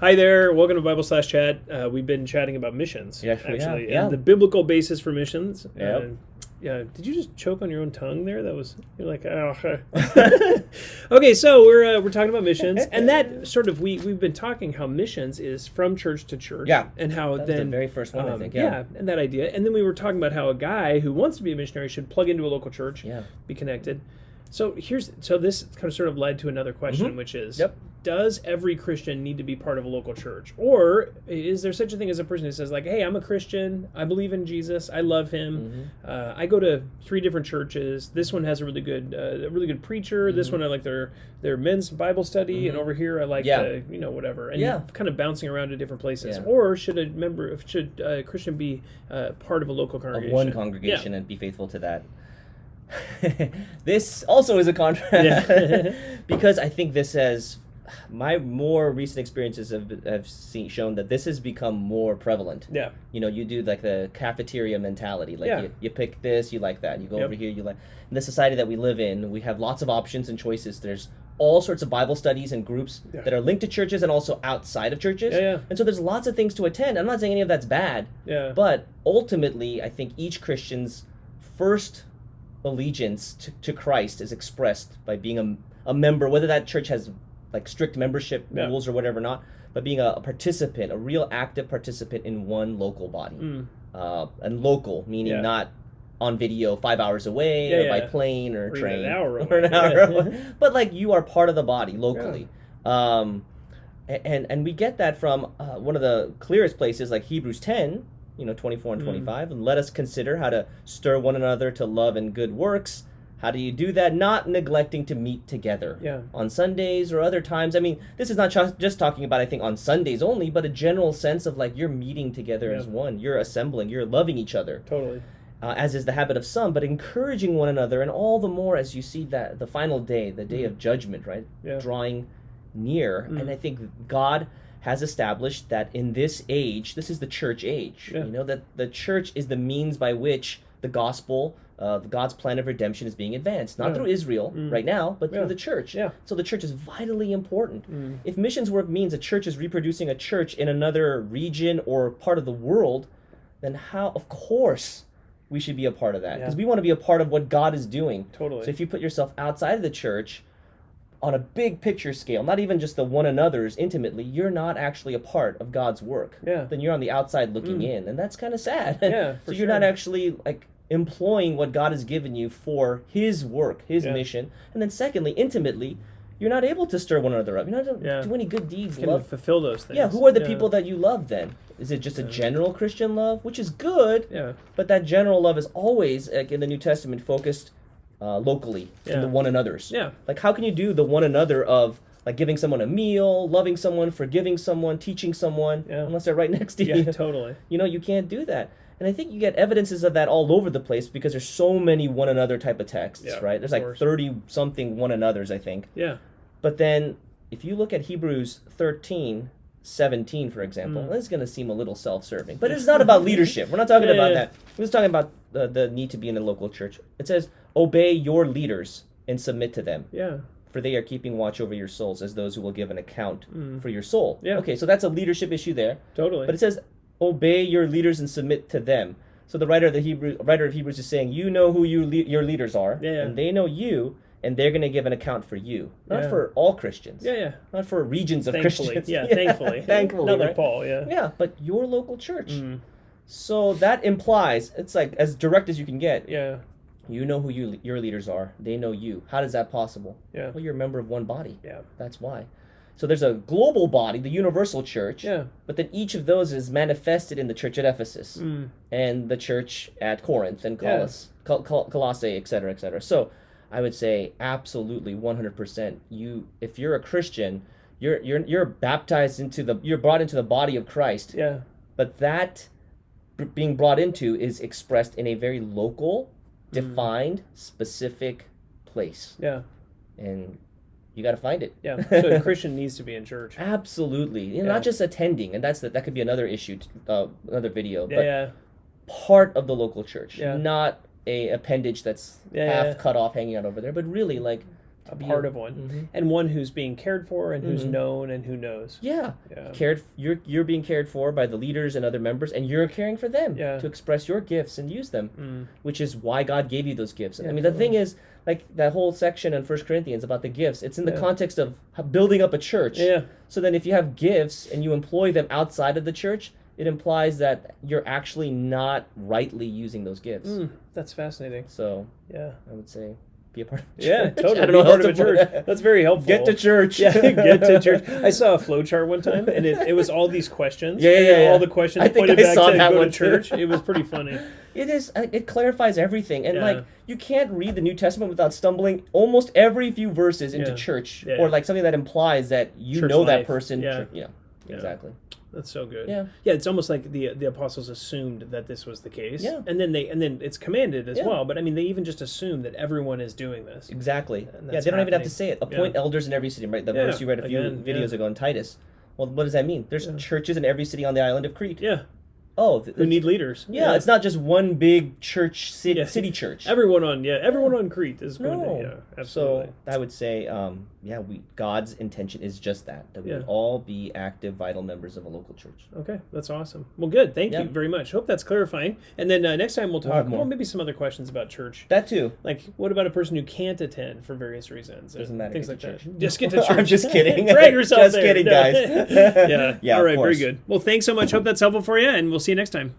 Hi there. Welcome to Bible/Chat. We've been chatting about missions, Yes, we have, actually, yeah. and the biblical basis for missions. Yep. Yeah. Did you just choke on your own tongue there? You're like, oh. Okay, so we're talking about missions, and that sort of we've been talking how missions is from church to church. Yeah. And how That was then the very first one, I think. Yeah. and that idea, and then we were talking about how a guy who wants to be a missionary should plug into a local church, Yeah. be connected. So this kind of sort of led to another question, which is, Yep. does every Christian need to be part of a local church? Or is there such a thing as a person who says, like, hey, I'm a Christian, I believe in Jesus, I love him, I go to 3 different churches, this one has a really good preacher, this one I like their men's Bible study, and over here I like the, whatever, and kind of bouncing around to different places. Yeah. Or should a Christian be part of a local congregation? Of one congregation and be faithful to that. This also is a contrast because I think this has my more recent experiences have shown that this has become more prevalent. Yeah. You do like the cafeteria mentality. Like you pick this, you like that. You go over here, you like. In the society that we live in, we have lots of options and choices. There's all sorts of Bible studies and groups that are linked to churches and also outside of churches. And so there's lots of things to attend. I'm not saying any of that's bad. But ultimately, I think each Christian's first allegiance to Christ is expressed by being a member, whether that church has like strict membership rules or whatever not, but being a participant, a real active participant in one local body. And local, meaning not on video 5 hours away or by plane or train. An hour away. Or an hour away. But like you are part of the body locally. And we get that from one of the clearest places, like Hebrews 10, 24 and 25, and let us consider how to stir one another to love and good works. How do you do that? Not neglecting to meet together on Sundays or other times. I mean, this is not just talking about, I think, on Sundays only, but a general sense of like you're meeting together as one. You're assembling. You're loving each other. Totally. As is the habit of some, but encouraging one another, and all the more as you see that the final day, the day of judgment, right, drawing near. And I think God has established that in this age, this is the church age, that the church is the means by which the gospel, God's plan of redemption is being advanced, not through Israel right now, but through the church. So the church is vitally important. If missions work means a church is reproducing a church in another region or part of the world, then how, of course, we should be a part of that, because we want to be a part of what God is doing. Totally. So if you put yourself outside of the church, on a big picture scale, not even just the one another's intimately, you're not actually a part of God's work. Then you're on the outside looking in, and that's kind of sad. So you're not actually like employing what God has given you for His work, His mission. And then secondly, intimately, you're not able to stir one another up. You're not able to do any good deeds. Can fulfill those things. Who are the people that you love then? Is it just a general Christian love, which is good, but that general love is always, like in the New Testament, focused locally in the one another's. Like how can you do the one another of like giving someone a meal, loving someone, forgiving someone, teaching someone, unless they're right next to you? Totally. You can't do that. And I think you get evidences of that all over the place because there's so many one another type of texts, right? There's like 30-something one another's, I think. But then if you look at Hebrews 13:17, for example, this is going to seem a little self-serving. But it's not about leadership. We're not talking about that. We're just talking about the need to be in a local church. It says, obey your leaders and submit to them. For they are keeping watch over your souls as those who will give an account for your soul. Okay, so that's a leadership issue there. Totally. But it says, obey your leaders and submit to them. So the writer of Hebrews is saying, you know who your leaders are, and they know you, and they're going to give an account for you. Not for all Christians. Not for regions of Christians. Thankfully. Thankfully, Not like right? Paul, Yeah, but your local church. So that implies, it's like as direct as you can get. You know who your leaders are. They know you. How is that possible? Well, you're a member of one body. That's why. So there's a global body, the universal church, but then each of those is manifested in the church at Ephesus and the church at Corinth and Colossae, etc., etc. So I would say absolutely 100%. If you're a Christian, you're baptized you're brought into the body of Christ. But that being brought into is expressed in a very local, defined, specific place. And you got to find it. So a Christian needs to be in church. Absolutely. Not just attending, and that could be another issue, another video. But part of the local church, not a appendage that's half cut off hanging out over there, but really like a part of one, and one who's being cared for and who's known and who knows. Yeah. You're being cared for by the leaders and other members, and you're caring for them to express your gifts and use them, which is why God gave you those gifts. I mean, the thing is, like that whole section in 1 Corinthians about the gifts, it's in the context of building up a church. Yeah. So then if you have gifts and you employ them outside of the church, it implies that you're actually not rightly using those gifts. That's fascinating. So, I would say be a part of church. Yeah, totally. I don't know part of a church. That's very helpful. Get to church. Yeah, get to church. I saw a flow chart one time, and it was all these questions. All the questions pointed back to go to church. It was pretty funny. It is. It clarifies everything, and like you can't read the New Testament without stumbling almost every few verses into church or like something that implies that you church know life. That person. Yeah, exactly. That's so good. Yeah, it's almost like the apostles assumed that this was the case. Yeah, and then it's commanded as well. But I mean, they even just assume that everyone is doing this. Exactly. Yeah, they don't even have to say it. Appoint elders in every city. Right, the verse you read a few videos ago in Titus. Well, what does that mean? There's churches in every city on the island of Crete. Yeah. Who need leaders. Yeah, it's not just one big church, city church. Everyone on Crete is going to, absolutely. So I would say, God's intention is just that we would all be active, vital members of a local church. Okay, that's awesome. Well, good. Thank you very much. Hope that's clarifying. And then next time we'll talk more. Maybe some other questions about church. That too. Like, what about a person who can't attend for various reasons? Doesn't matter. Things like church. That. Just get to church. I'm just kidding. Drag yourself just there. Kidding, guys. Yeah. All right, very good. Well, thanks so much. Hope that's helpful for you, and we'll see you next time.